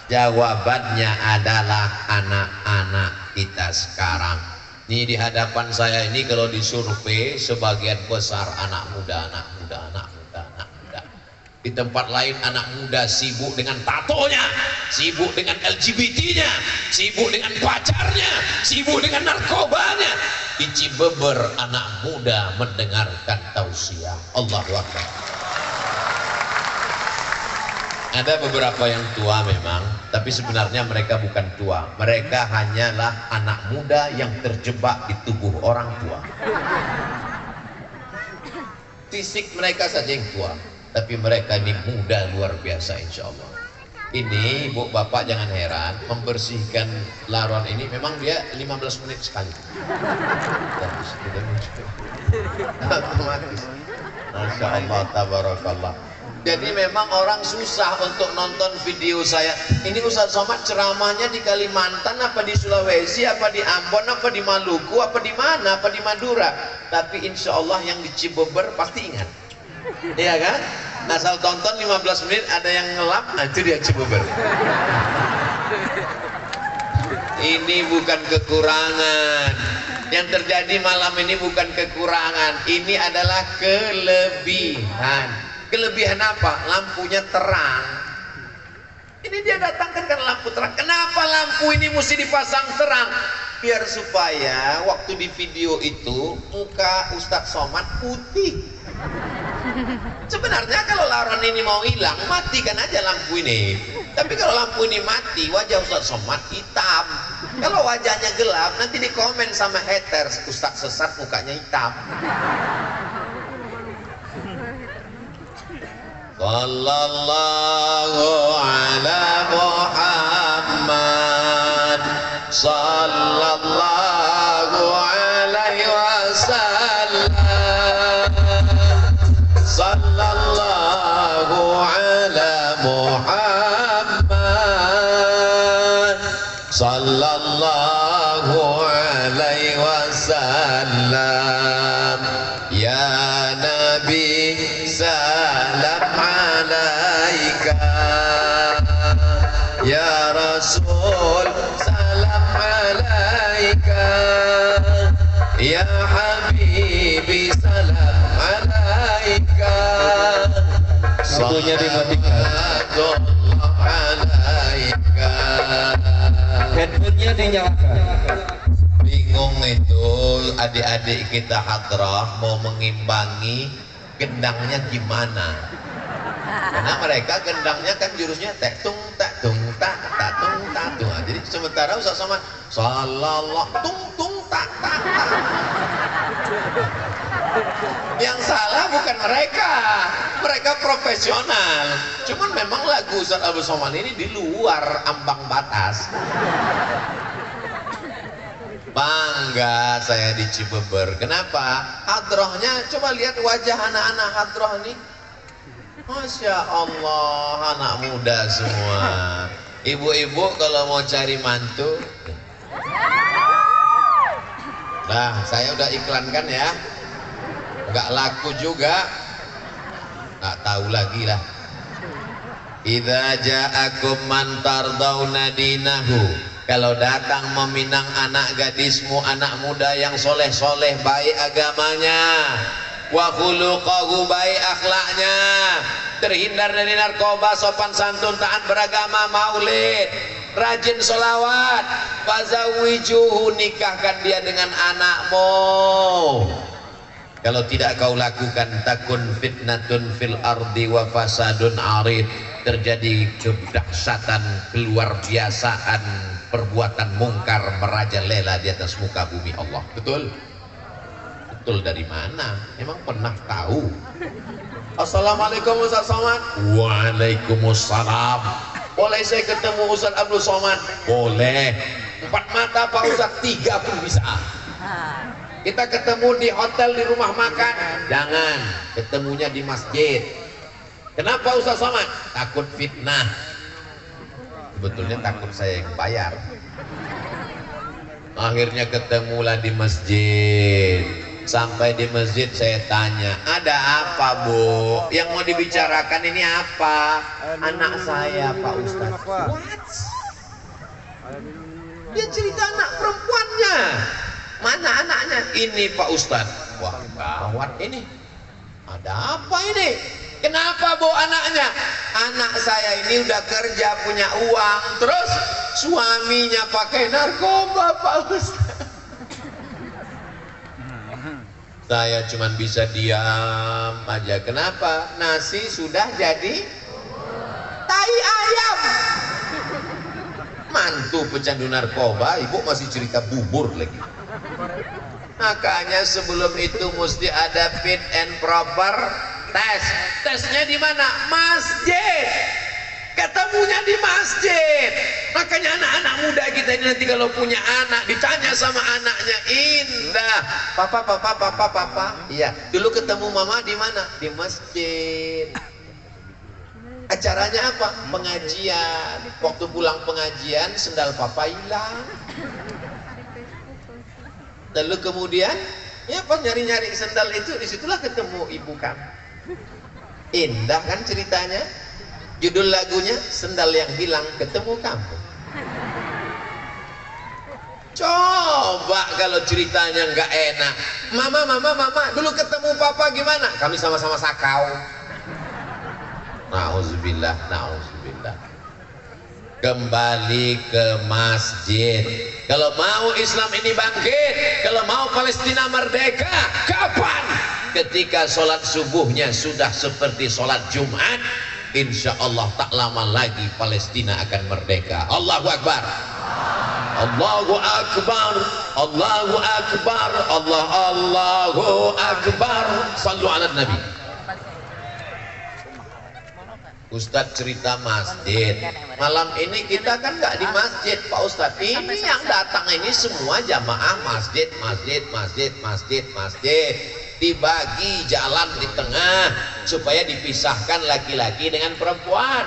[SPEAKER 2] Jawabannya adalah anak-anak kita sekarang. Ini di hadapan saya ini kalau disurvei sebagian besar anak muda. Di tempat lain anak muda sibuk dengan tatonya, sibuk dengan LGBT-nya, sibuk dengan pacarnya, sibuk dengan narkobanya. Di Cibeber anak muda mendengarkan tausiah. Allahu Akbar. Ada beberapa yang tua memang, tapi sebenarnya mereka bukan tua. Mereka hanyalah anak muda yang terjebak di tubuh orang tua. Fisik mereka saja yang tua, tapi mereka ini muda luar biasa insya Allah. Ini ibu bapak jangan heran, membersihkan laruan ini memang dia 15 menit sekali. Otomatis. Masya Allah, tabarakallah. Jadi memang orang susah untuk nonton video saya. Ini Ustaz Somad ceramahnya di Kalimantan apa di Sulawesi apa di Ambon apa di Maluku apa di mana apa di Madura. Tapi insya Allah yang di Cibeber pasti ingat. Iya kan? Asal tonton 15 menit ada yang ngelap, nah itu dia Cibeber. Ini bukan kekurangan. Yang terjadi malam ini bukan kekurangan. Ini adalah kelebihan. Kelebihan apa? Lampunya terang. Ini dia datangkan karena lampu terang. Kenapa lampu ini mesti dipasang terang? Biar supaya waktu di video itu muka Ustadz Somad putih. Sebenarnya kalau laron ini mau hilang, matikan aja lampu ini. Tapi kalau lampu ini mati, wajah Ustadz Somad hitam. Kalau wajahnya gelap, nanti di komen sama haters, Ustadz sesat mukanya hitam. Sallallahu ala Muhammad sallallahu alaihi wasallam sallallahu ala Muhammad sallallahu alaihi wasallam ya Nabi salam ya Rasul salam alaika ya Habibi salam alaika
[SPEAKER 1] Waktunya dimatikan.
[SPEAKER 2] alaika
[SPEAKER 1] Handphonenya dinyalakan.
[SPEAKER 2] bingung itu adik-adik kita hadrah mau mengimbangi gendangnya gimana. Karena mereka gendangnya kan jurusnya tak tung tak tung tak tak tung tak tung. Nah, jadi sementara Ustaz Somad sallallahu tung tung tak tak tak. Yang salah bukan mereka, mereka profesional. Cuman memang lagu Ustaz Abdul Somad ini di luar ambang batas. Bangga saya di Cibeber. Kenapa? Hadrohnya coba lihat wajah anak-anak hadroh ini. Masya Allah, anak muda semua. Ibu-ibu kalau mau cari mantu, nah saya udah iklankan ya, nggak laku juga, nggak tahu lagi lah. Idza ja'akum man tardawna dinahu, kalau datang meminang anak gadismu, anak muda yang soleh-soleh, baik agamanya, wa khuluqahu, baik akhlaknya, terhindar dari narkoba, sopan santun, taat beragama, maulid, rajin sholawat, fazawijuhu, nikahkan dia dengan anakmu. Kalau tidak kau lakukan, takun fitnatun fil ardi wa fasadun arid, terjadi kedahsyatan, keluar biasaan, perbuatan mungkar merajalela di atas muka bumi Allah. Betul? Betul dari mana? Emang pernah tahu? Assalamualaikum Ustaz Somad. Waalaikumsalam. Boleh saya ketemu Ustaz Abdul Somad? Boleh. 4 mata Pak Ustaz, 3 pun bisa. Kita ketemu di hotel, di rumah makan. Jangan, ketemunya di masjid. Kenapa Ustaz Somad? Takut fitnah. Sebetulnya takut saya yang bayar. Akhirnya ketemulah di masjid. Sampai di masjid saya tanya, ada apa Bu? Yang mau dibicarakan ini apa? Anak saya Pak Ustaz. What? Dia cerita anak perempuannya. Mana anaknya? Ini Pak Ustaz. Wah gawat ini. Ada apa ini? Kenapa Bu anaknya? Anak saya ini udah kerja punya uang, terus suaminya pakai narkoba Pak Ustaz. Saya cuma bisa diam aja. Kenapa? Nasi sudah jadi tai ayam. Mantu pecandu narkoba, ibu masih cerita bubur lagi. Makanya sebelum itu mesti ada fit and proper tes. Tesnya di mana? Masjid. Ketemunya di masjid. Makanya anak-anak muda kita ini nanti kalau punya anak ditanya sama anaknya, indah. Papa. Iya. Dulu ketemu mama di mana? Di masjid. Acaranya apa? Pengajian. Waktu pulang pengajian sendal papa hilang. Lalu kemudian ya pas nyari-nyari sendal itu, disitulah ketemu ibu kamu. Indah kan ceritanya. Judul lagunya Sendal Yang Hilang Ketemu Kamu. Coba kalau ceritanya nggak enak. Mama, dulu ketemu papa gimana? Kami sama-sama sakau. Nauzubillah. Kembali ke masjid. Kalau mau Islam ini bangkit, kalau mau Palestina merdeka, kapan? Ketika sholat subuhnya sudah seperti sholat Jumat, insya Allah tak lama lagi Palestina akan merdeka. Allahu Akbar. Allahu Akbar, Allahu Akbar, Allahu Akbar. Sallu ala Nabi. Ustadz cerita masjid. Malam ini kita kan nggak di masjid, Pak Ustadz. Ini yang datang ini semua jamaah masjid. Dibagi jalan di tengah supaya dipisahkan laki-laki dengan perempuan.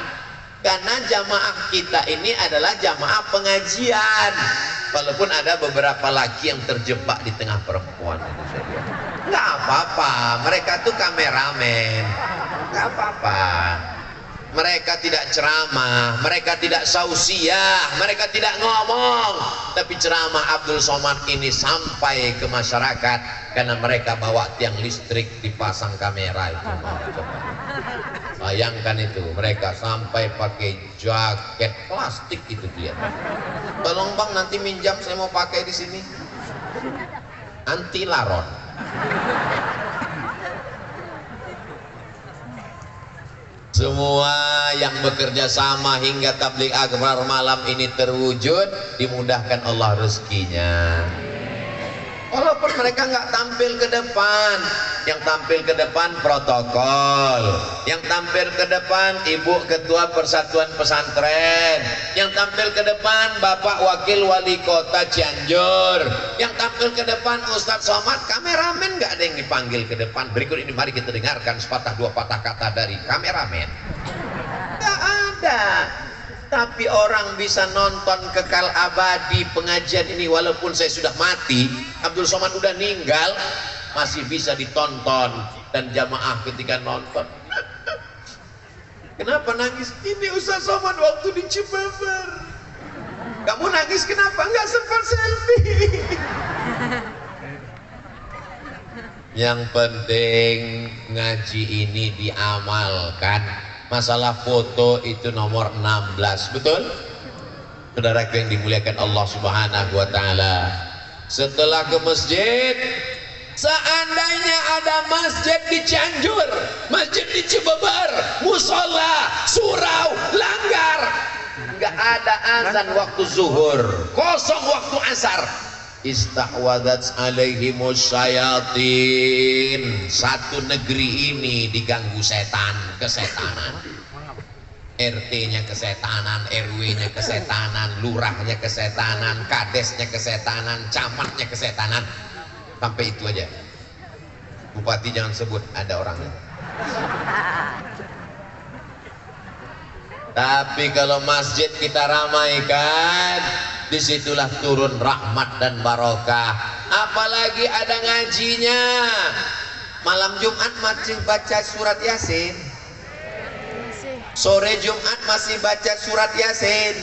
[SPEAKER 2] Karena jamaah kita ini adalah jamaah pengajian. Walaupun ada beberapa laki yang terjebak di tengah perempuan. Nggak apa-apa, mereka tuh kameramen. Nggak apa-apa. Mereka tidak ceramah, mereka tidak sausiah, mereka tidak ngomong, tapi ceramah Abdul Somad ini sampai ke masyarakat karena mereka bawa tiang listrik dipasang kamera itu. Bayangkan itu, mereka sampai pakai jaket plastik itu dia. Tolong bang, nanti minjam, saya mau pakai di sini. Anti laron. Semua yang bekerja sama hingga tabligh akbar malam ini terwujud, dimudahkan Allah rezekinya. Walaupun mereka nggak tampil ke depan, yang tampil ke depan protokol, yang tampil ke depan Ibu Ketua Persatuan Pesantren, yang tampil ke depan Bapak Wakil Wali Kota Cianjur, yang tampil ke depan Ustadz Somad. Kameramen nggak ada yang dipanggil ke depan. Berikut ini mari kita dengarkan sepatah dua patah kata dari kameramen. Nggak ada. Tapi orang bisa nonton kekal abadi pengajian ini walaupun saya sudah mati, Abdul Somad udah ninggal, masih bisa ditonton. Dan jamaah ketika nonton, kenapa nangis? Ini Ustaz Somad waktu di Cibabar. Kamu nangis kenapa? Nggak sempat selfie. Yang penting ngaji ini diamalkan. Masalah foto itu nomor 16, betul? Saudaraku yang dimuliakan Allah Subhanahu wa taala. Setelah ke masjid, seandainya ada masjid di Cianjur, masjid di Cibabar, musola, surau, langgar, nggak ada azan waktu zuhur, kosong waktu asar. Istahwadat alaihimus syayatin. Satu negeri ini diganggu setan, kesetanan. RT-nya kesetanan, RW-nya kesetanan, lurahnya kesetanan, kadesnya kesetanan, camatnya kesetanan. Sampai itu aja. Bupati jangan sebut, ada orangnya. Tapi kalau masjid kita ramaikan, disitulah turun rahmat dan barokah. Apalagi ada ngajinya. Malam Jumat masih baca surat Yasin. Sore Jumat masih baca surat Yasin.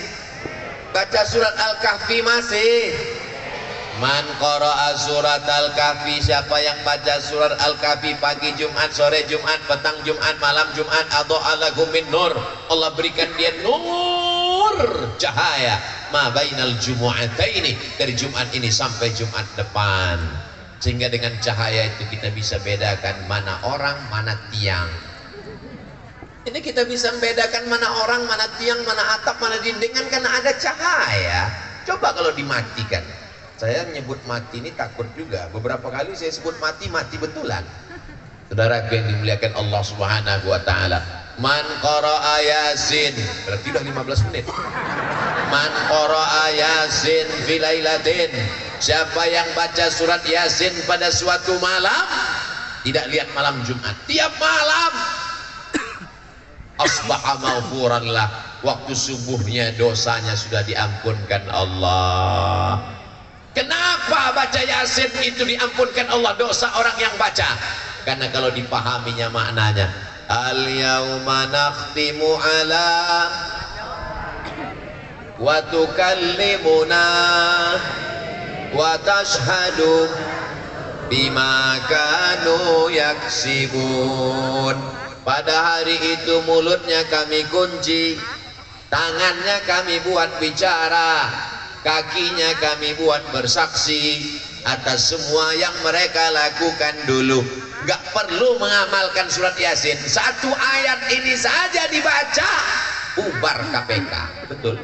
[SPEAKER 2] Baca surat Al-Kahfi masih. Man qara'a surat Al-Kahfi, siapa yang baca surat Al-Kahfi pagi Jumat, sore Jumat, petang Jumat, malam Jumat, adha'a lahu min nur. Allah berikan dia nur, cahaya ma bainal jumu'ataini, dari Jumat ini sampai Jumat depan. Sehingga dengan cahaya itu kita bisa bedakan mana orang, mana tiang. Ini kita bisa membedakan mana orang, mana tiang, mana atap, mana dinding kan karena ada cahaya. Coba kalau dimatikan. Saya nyebut mati ini takut juga. Beberapa kali saya sebut mati, mati betulan. Saudara yang dimuliakan Allah Subhanahu wa taala. Man qara'a Yasin, berarti udah 15 menit. Man qara'a Yasin fi lailatin, siapa yang baca surat Yasin pada suatu malam, tidak lihat malam Jumat, tiap malam asbaha maghfuran lah, waktu subuhnya dosanya sudah diampunkan Allah. Kenapa baca Yasin itu diampunkan Allah dosa orang yang baca? Karena kalau dipahaminya maknanya, al yauma nakhtimu ala wa tukallimuna wa tashhadu bima kanu yaksibun. Pada hari itu mulutnya kami kunci, tangannya kami buat bicara, kakinya kami buat bersaksi atas semua yang mereka lakukan dulu. Gak perlu mengamalkan surat Yasin, satu ayat ini saja dibaca bubar KPK. Betul.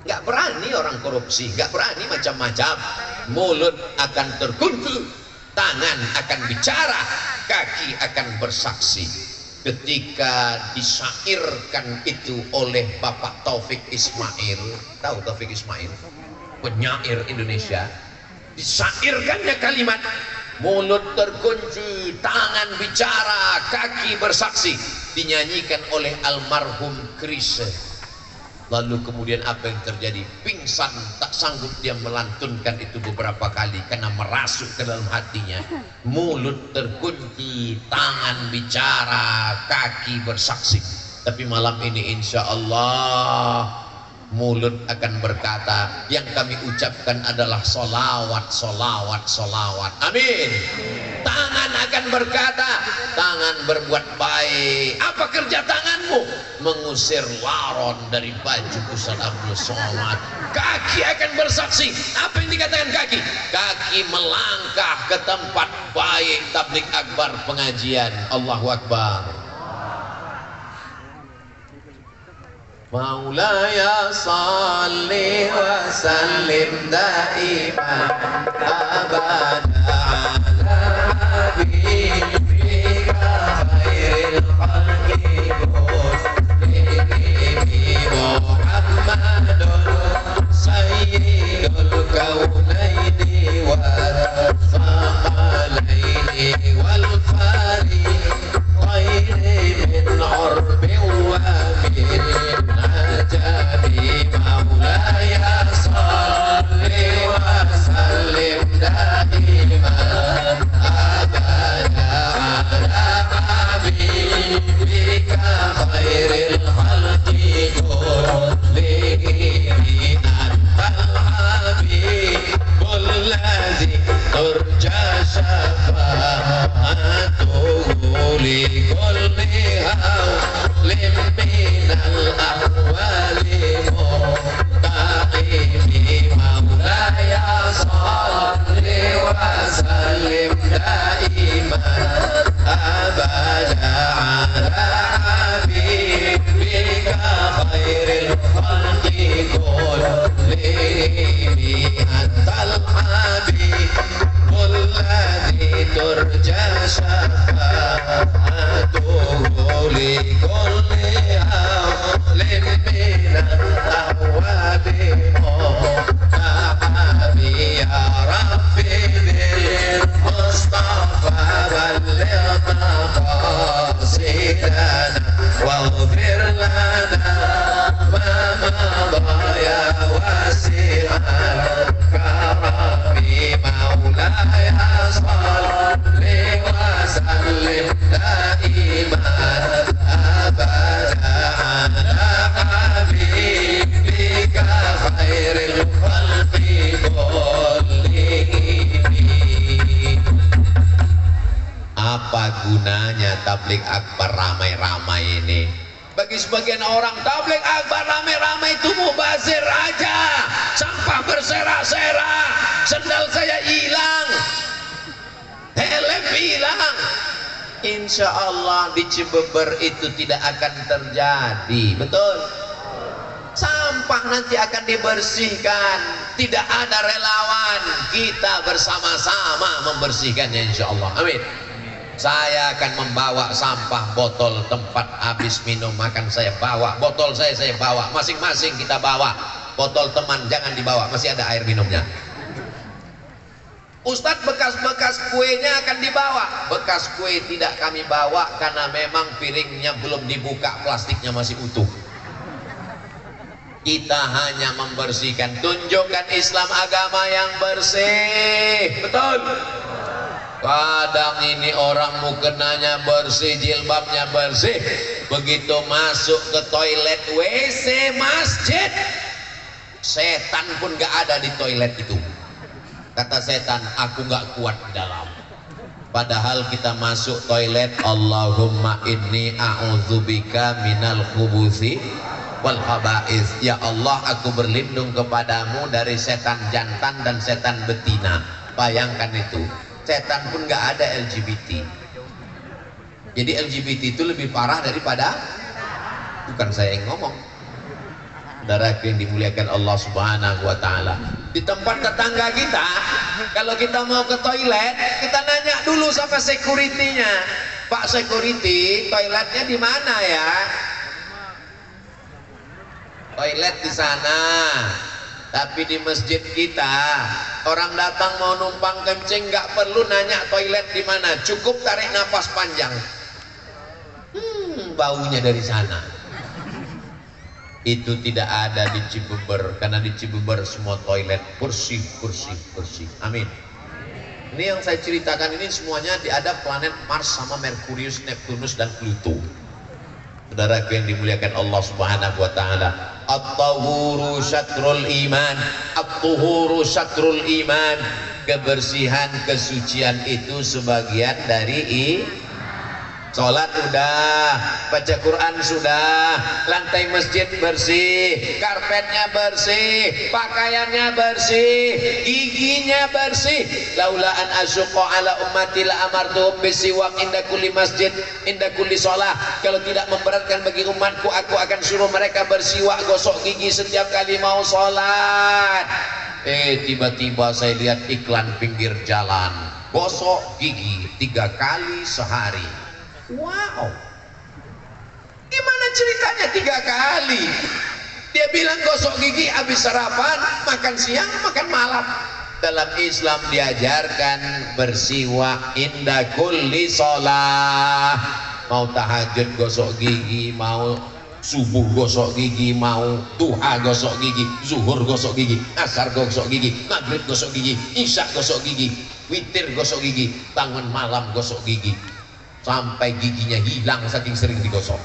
[SPEAKER 2] Gak berani orang korupsi, gak berani macam-macam. Mulut akan terkunci, tangan akan bicara, kaki akan bersaksi. Ketika disyairkan itu oleh Bapak Taufik Ismail, tahu Taufik Ismail, penyair Indonesia, disyairkannya kalimat mulut terkunci, tangan bicara, kaki bersaksi, dinyanyikan oleh almarhum Chrisye. Lalu kemudian apa yang terjadi? Pingsan, tak sanggup dia melantunkan itu beberapa kali karena merasuk ke dalam hatinya. Mulut terkunci, tangan bicara, kaki bersaksi. Tapi malam ini insya Allah mulut akan berkata, yang kami ucapkan adalah solawat, solawat, solawat. Amin. Tangan akan berkata, tangan berbuat baik. Apa kerja tanganmu? Mengusir laron dari baju Ustaz Abdul Somad. Kaki akan bersaksi. Apa yang dikatakan kaki? Kaki melangkah ke tempat baik tablik akbar, pengajian. Allahu Akbar. Maulaya salli wa sallim daiman abada ala habibika khairil khalqi Muhammadun sayyidul kaunaini wal thaqalaini wal fariqaini min urbi wa min najabi. Maulaya salli wa sallim daiman abada ala habibika khairil khalqi kullihim antal habibul ladzi turja syafa'atuhu li kulli hawlim minal ahwali muqtaimi. Maulaya salli wa sallim daiman abada ala habibika khairil khalqi kullihim antal habibul ladzi turja syafa'atuhu li kulli hawlin minal ahwali muqtaimi. Ya Rabbi bil Mustafa balligh maqasidana waghfir lana ma madha ya wasi'al karami. Maulaya salli wa sallim daiman abada ala habibika khairil khalqi kullihim. Apa gunanya tablik akbar ramai-ramai ini? Bagi sebagian orang tablik akbar ramai-ramai itu mubazir aja, sampah berserak-serak, sendal saya hilang, helm hilang. Insya Allah di Cibeber itu tidak akan terjadi. Betul? Sampah nanti akan dibersihkan, tidak ada relawan, kita bersama-sama membersihkannya insya Allah. Amin. Saya akan membawa sampah, botol tempat habis minum makan saya bawa, botol saya bawa, masing-masing kita bawa. Botol teman jangan dibawa, masih ada air minumnya. Ustadz, bekas-bekas kuenya akan dibawa. Bekas kue tidak kami bawa karena memang piringnya belum dibuka, plastiknya masih utuh. Kita hanya membersihkan. Tunjukkan Islam agama yang bersih. Betul. Kadang ini orang mukenanya bersih, jilbabnya bersih, begitu masuk ke toilet WC masjid, setan pun gak ada di toilet itu. Kata setan, aku gak kuat di dalam. Padahal kita masuk toilet, Allahumma inni a'udzubika minal khubuthi wal khaba'is. Ya Allah, aku berlindung kepadamu dari setan jantan dan setan betina. Bayangkan itu, setan pun gak ada LGBT. Jadi LGBT itu lebih parah daripada, bukan saya yang ngomong, saudaraku yang dimuliakan Allah Subhanahu wa Ta'ala. Di tempat tetangga kita, kalau kita mau ke toilet, kita nanya dulu sama security-nya, Pak security, toiletnya di mana ya? Toilet di sana. Tapi di masjid kita, orang datang mau numpang kencing nggak perlu nanya toilet di mana, cukup tarik nafas panjang. Baunya dari sana. Itu tidak ada di Cibeber, karena di Cibeber semua toilet bersih, bersih, bersih. Amin. Ini yang saya ceritakan ini semuanya ada planet Mars sama Merkurius, Neptunus dan Pluto. Saudaraku yang dimuliakan Allah Subhanahu wa Ta'ala. At-tahuru syatrul iman, at-tuhuru syatrul iman. Kebersihan, kesucian itu sebagian dari sholat udah, baca Quran sudah, lantai masjid bersih, karpetnya bersih, pakaiannya bersih, giginya bersih. Laula an asyqa ala ummati la amartuhum bisiwak inda kulli masjid inda kulli shalah. Kalau tidak memberatkan bagi umatku, aku akan suruh mereka bersiwak, gosok gigi setiap kali mau sholat. Tiba-tiba saya lihat iklan pinggir jalan, gosok gigi 3 kali sehari. Wow, gimana ceritanya 3 kali? Dia bilang gosok gigi habis sarapan, makan siang, makan malam. Dalam Islam diajarkan bersiwak inda kulli sholah. Mau tahajud gosok gigi, mau subuh gosok gigi, mau duha gosok gigi, zuhur gosok gigi, asar gosok gigi, maghrib gosok gigi, isya gosok gigi, witir gosok gigi, bangun malam gosok gigi. Sampai giginya hilang saking sering digosok.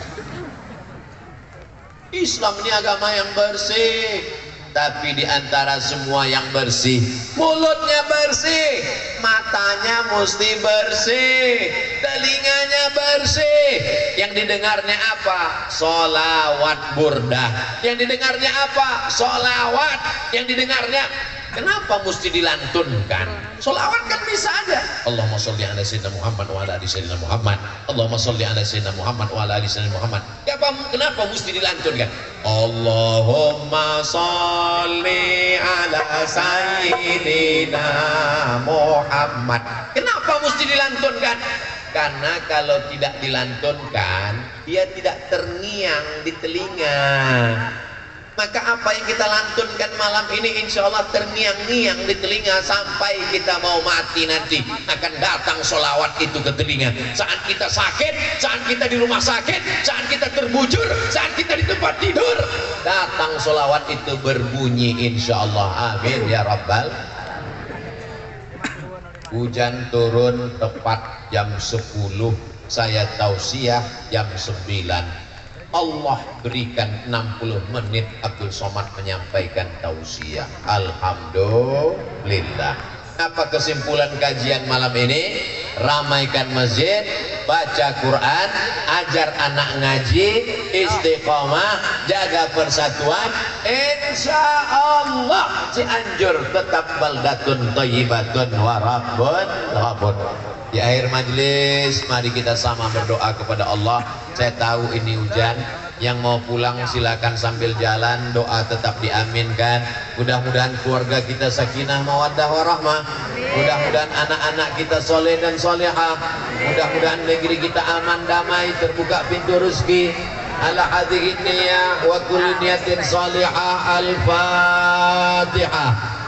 [SPEAKER 2] Islam ini agama yang bersih. Tapi diantara semua yang bersih, mulutnya bersih, matanya mesti bersih, telinganya bersih. Yang didengarnya apa? Sholawat burdah. Yang didengarnya apa? Sholawat. Yang didengarnya, kenapa mesti dilantunkan? Sholawat kan bisa aja. Allahumma sholli ala sayyidina Muhammad wa ala ali sayyidina Muhammad. Allahumma sholli ala sayyidina Muhammad wa ala ali sayyidina Muhammad. Kenapa mesti dilantunkan? Allahumma sholli ala sayyidina Muhammad. Kenapa mesti dilantunkan? Karena kalau tidak dilantunkan, dia tidak terngiang di telinga. Maka apa yang kita lantunkan malam ini insya Allah terngiang-ngiang di telinga sampai kita mau mati nanti akan datang sholawat itu ke telinga. Saat kita sakit, saat kita di rumah sakit, saat kita terbujur, saat kita di tempat tidur, datang sholawat itu berbunyi insya Allah. Amin ya Rabbal. Hujan turun tepat jam 10, saya tausiah jam 9. Allah berikan 60 menit Abdul Somad menyampaikan tausiah. Alhamdulillah. Apa kesimpulan kajian malam ini? Ramaikan masjid, baca Quran, ajar anak ngaji, istiqomah, jaga persatuan. Insya Allah Cianjur tetap baldatun thayyibatun wa rabbun ghafur. Di akhir majelis, mari kita sama berdoa kepada Allah. Saya tahu ini hujan, yang mau pulang silakan sambil jalan, doa tetap diaminkan. Mudah-mudahan keluarga kita sakinah mawaddah warahmah. Mudah-mudahan anak-anak kita soleh dan solehah. Mudah-mudahan negeri kita aman damai, terbuka pintu rezeki. Ala hadhihi niyah wa kulli niyatin salihah. Al-Fatihah.